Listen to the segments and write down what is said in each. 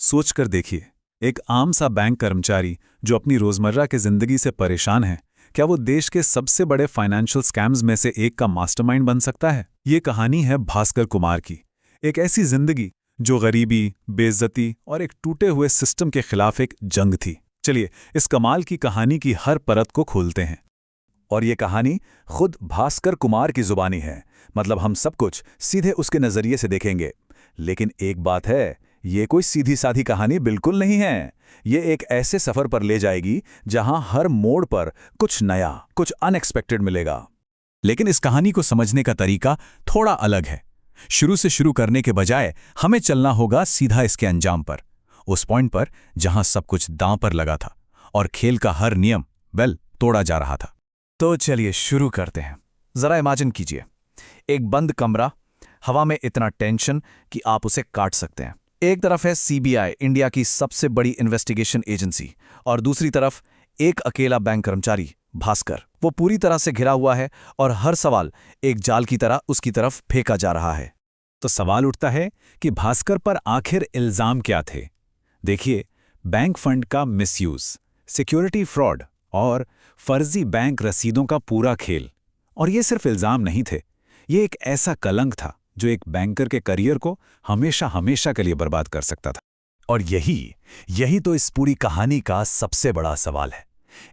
सोच कर देखिए, एक आम सा बैंक कर्मचारी जो अपनी रोजमर्रा की जिंदगी से परेशान है, क्या वो देश के सबसे बड़े फाइनेंशियल स्कैम्स में से एक का मास्टरमाइंड बन सकता है? ये कहानी है भास्कर कुमार की। एक ऐसी जिंदगी जो गरीबी, बेइज्जती और एक टूटे हुए सिस्टम के खिलाफ एक जंग थी। चलिए, इस कमाल की कहानी की हर परत को खोलते हैं। और ये कहानी खुद भास्कर कुमार की जुबानी है। मतलब हम सब कुछ सीधे उसके नजरिए से देखेंगे। लेकिन एक बात है, ये कोई सीधी साधी कहानी बिल्कुल नहीं है। ये एक ऐसे सफर पर ले जाएगी जहां हर मोड़ पर कुछ नया, कुछ अनएक्सपेक्टेड मिलेगा। लेकिन इस कहानी को समझने का तरीका थोड़ा अलग है। शुरू से शुरू करने के बजाय हमें चलना होगा सीधा इसके अंजाम पर, उस पॉइंट पर जहां सब कुछ दांव पर लगा था और खेल का हर नियम तोड़ा जा रहा था। तो चलिए शुरू करते हैं। जरा इमेजिन कीजिए, एक बंद कमरा, हवा में इतना टेंशन कि आप उसे काट सकते हैं। एक तरफ है सीबीआई, इंडिया की सबसे बड़ी इन्वेस्टिगेशन एजेंसी, और दूसरी तरफ एक अकेला बैंक कर्मचारी भास्कर। वो पूरी तरह से घिरा हुआ है और हर सवाल एक जाल की तरह उसकी तरफ फेंका जा रहा है। तो सवाल उठता है कि भास्कर पर आखिर इल्जाम क्या थे? देखिए, बैंक फंड का मिसयूज, सिक्योरिटी फ्रॉड और फर्जी बैंक रसीदों का पूरा खेल। और ये सिर्फ इल्जाम नहीं थे, ये एक ऐसा कलंक था जो एक बैंकर के करियर को हमेशा हमेशा के लिए बर्बाद कर सकता था। और यही तो इस पूरी कहानी का सबसे बड़ा सवाल है।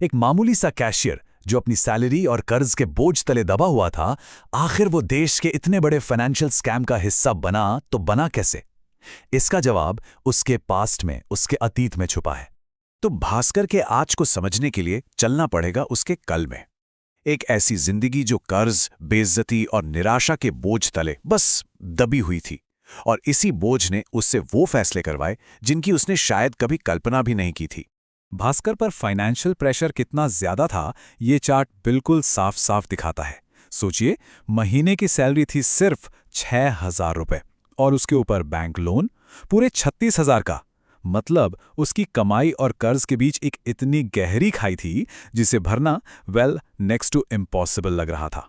एक मामूली सा कैशियर जो अपनी सैलरी और कर्ज के बोझ तले दबा हुआ था, आखिर वो देश के इतने बड़े फाइनेंशियल स्कैम का हिस्सा बना तो बना कैसे? इसका जवाब उसके पास्ट में, उसके अतीत में छुपा है। तो भास्कर के आज को समझने के लिए चलना पड़ेगा उसके कल में। एक ऐसी जिंदगी जो कर्ज, बेइज्जती और निराशा के बोझ तले बस दबी हुई थी, और इसी बोझ ने उससे वो फैसले करवाए जिनकी उसने शायद कभी कल्पना भी नहीं की थी। भास्कर पर फाइनेंशियल प्रेशर कितना ज्यादा था, ये चार्ट बिल्कुल साफ साफ दिखाता है। सोचिए, महीने की सैलरी थी सिर्फ 6,000 रुपए, और उसके ऊपर बैंक लोन पूरे 36,000 का। मतलब उसकी कमाई और कर्ज के बीच एक इतनी गहरी खाई थी जिसे भरना नेक्स्ट टू इम्पॉसिबल लग रहा था।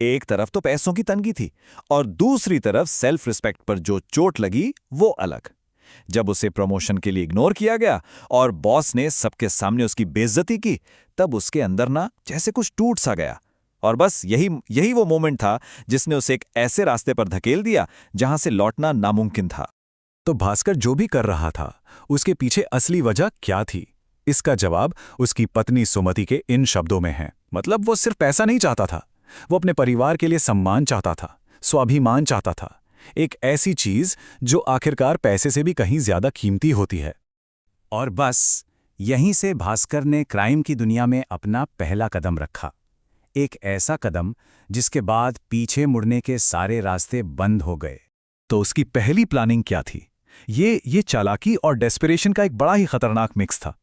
एक तरफ तो पैसों की तंगी थी और दूसरी तरफ सेल्फ रिस्पेक्ट पर जो चोट लगी वो अलग। जब उसे प्रमोशन के लिए इग्नोर किया गया और बॉस ने सबके सामने उसकी बेइज्जती की, तब उसके अंदर ना जैसे कुछ टूट सा गया। और बस यही वो मोमेंट था जिसने उसे एक ऐसे रास्ते पर धकेल दिया जहां से लौटना नामुमकिन था। तो भास्कर जो भी कर रहा था, उसके पीछे असली वजह क्या थी? इसका जवाब उसकी पत्नी सुमति के इन शब्दों में है। मतलब वो सिर्फ पैसा नहीं चाहता था, वो अपने परिवार के लिए सम्मान चाहता था, स्वाभिमान चाहता था, एक ऐसी चीज जो आखिरकार पैसे से भी कहीं ज्यादा कीमती होती है। और बस यहीं से भास्कर ने क्राइम की दुनिया में अपना पहला कदम रखा। एक ऐसा कदम जिसके बाद पीछे मुड़ने के सारे रास्ते बंद हो गए। तो उसकी पहली प्लानिंग क्या थी? ये चालाकी और डेस्परेशन का एक बड़ा ही खतरनाक मिक्स था।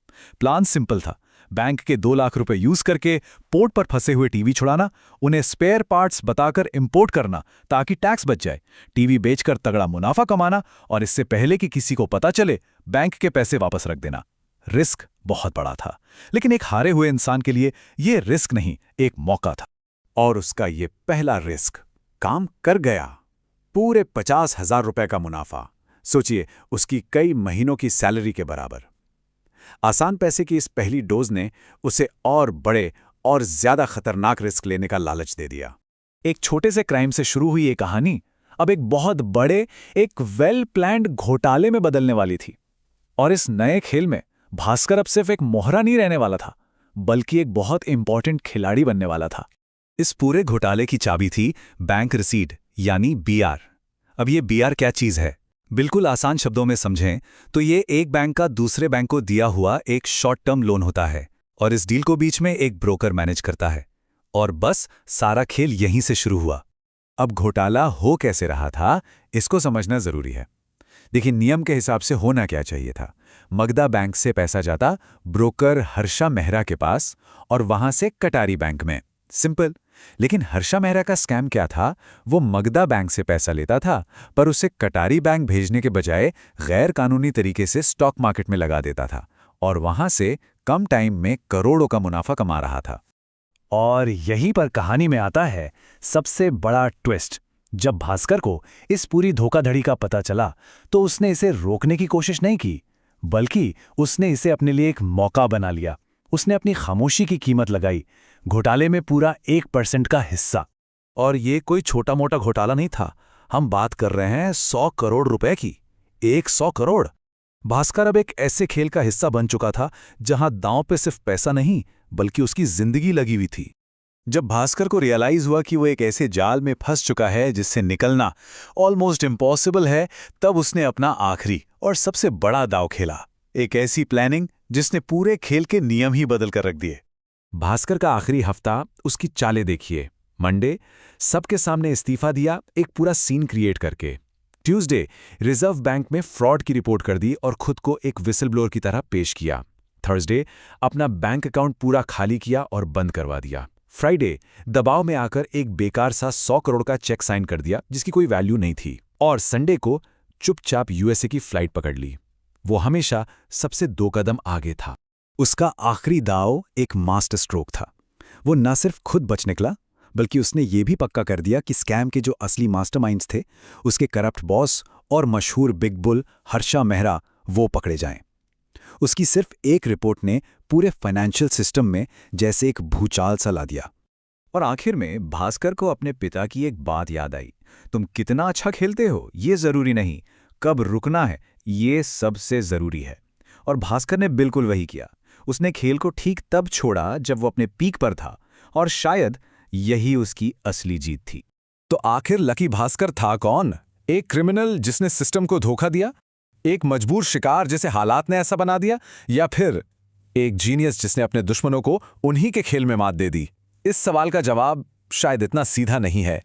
प्लान सिंपल था, बैंक के 2 लाख रुपए यूज करके पोर्ट पर फंसे हुए टीवी छुड़ाना, उन्हें स्पेयर पार्ट्स बताकर इंपोर्ट करना ताकि टैक्स बच जाए, टीवी बेचकर तगड़ा मुनाफा कमाना, और इससे पहले कि किसी को पता चले बैंक के पैसे वापस रख देना। रिस्क बहुत बड़ा था, लेकिन एक हारे हुए इंसान के लिए यह रिस्क नहीं, एक मौका था। और उसका ये पहला रिस्क काम कर गया। पूरे 50,000 रुपए का मुनाफा, सोचिए, उसकी कई महीनों की सैलरी के बराबर। आसान पैसे की इस पहली डोज ने उसे और बड़े और ज्यादा खतरनाक रिस्क लेने का लालच दे दिया। एक छोटे से क्राइम से शुरू हुई ये कहानी अब एक बहुत बड़े, एक वेल प्लान्ड घोटाले में बदलने वाली थी। और इस नए खेल में भास्कर अब सिर्फ एक मोहरा नहीं रहने वाला था, बल्कि एक बहुत इंपॉर्टेंट खिलाड़ी बनने वाला था। इस पूरे घोटाले की चाबी थी बैंक रसीद, यानी बीआर। अब ये बीआर क्या चीज है? बिल्कुल आसान शब्दों में समझें तो ये एक बैंक का दूसरे बैंक को दिया हुआ एक शॉर्ट टर्म लोन होता है, और इस डील को बीच में एक ब्रोकर मैनेज करता है। और बस सारा खेल यहीं से शुरू हुआ। अब घोटाला हो कैसे रहा था, इसको समझना जरूरी है। देखिए, नियम के हिसाब से होना क्या चाहिए था। मगधा बैंक से पैसा जाता ब्रोकर हर्षा मेहरा के पास, और वहां से कटारी बैंक में। सिंपल। लेकिन हर्षा मेहरा का स्कैम क्या था? वो मगधा बैंक से पैसा लेता था, पर उसे कटारी बैंक भेजने के बजाय गैर कानूनी तरीके से स्टॉक मार्केट में लगा देता था, और वहां से कम टाइम में करोड़ों का मुनाफा कमा रहा था। और यहीं पर कहानी में आता है सबसे बड़ा ट्विस्ट। जब भास्कर को इस पूरी धोखाधड़ी का पता चला, तो उसने इसे रोकने की कोशिश नहीं की, बल्कि उसने इसे अपने लिए एक मौका बना लिया। उसने अपनी खामोशी की कीमत लगाई, घोटाले में पूरा 1% का हिस्सा। और ये कोई छोटा मोटा घोटाला नहीं था, हम बात कर रहे हैं 100 करोड़ रुपए की। 100 करोड़। भास्कर अब एक ऐसे खेल का हिस्सा बन चुका था जहां दांव पे सिर्फ पैसा नहीं बल्कि उसकी जिंदगी लगी हुई थी। जब भास्कर को रियलाइज हुआ कि वो एक ऐसे जाल में फंस चुका है जिससे निकलना ऑलमोस्ट इम्पॉसिबल है, तब उसने अपना आखिरी और सबसे बड़ा दांव खेला। एक ऐसी प्लानिंग जिसने पूरे खेल के नियम ही बदल कर रख दिए। भास्कर का आखिरी हफ्ता, उसकी चालें देखिए। मंडे, सबके सामने इस्तीफा दिया, एक पूरा सीन क्रिएट करके। ट्यूसडे, रिजर्व बैंक में फ्रॉड की रिपोर्ट कर दी और खुद को एक विसल ब्लोअर की तरह पेश किया। थर्सडे, अपना बैंक अकाउंट पूरा खाली किया और बंद करवा दिया। फ्राइडे, दबाव में आकर एक बेकार सा 100 करोड़ का चेक साइन कर दिया जिसकी कोई वैल्यू नहीं थी। और संडे को चुपचाप यूएसए की फ्लाइट पकड़ ली। वो हमेशा सबसे 2 कदम आगे था। उसका आखिरी दाव एक मास्टर स्ट्रोक था। वो न सिर्फ खुद बच निकला, बल्कि उसने ये भी पक्का कर दिया कि स्कैम के जो असली मास्टरमाइंड्स थे, उसके करप्ट बॉस और मशहूर बिग बुल हर्षा मेहरा, वो पकड़े जाएं। उसकी सिर्फ एक रिपोर्ट ने पूरे फाइनेंशियल सिस्टम में जैसे एक भूचाल सा ला दिया। और आखिर में भास्कर को अपने पिता की एक बात याद आई, तुम कितना अच्छा खेलते हो ये जरूरी नहीं, कब रुकना है ये सबसे जरूरी है। और भास्कर ने बिल्कुल वही किया। उसने खेल को ठीक तब छोड़ा जब वो अपने पीक पर था, और शायद यही उसकी असली जीत थी। तो आखिर लकी भास्कर था कौन? एक क्रिमिनल जिसने सिस्टम को धोखा दिया, एक मजबूर शिकार जिसे हालात ने ऐसा बना दिया, या फिर एक जीनियस जिसने अपने दुश्मनों को उन्हीं के खेल में मात दे दी? इस सवाल का जवाब शायद इतना सीधा नहीं है।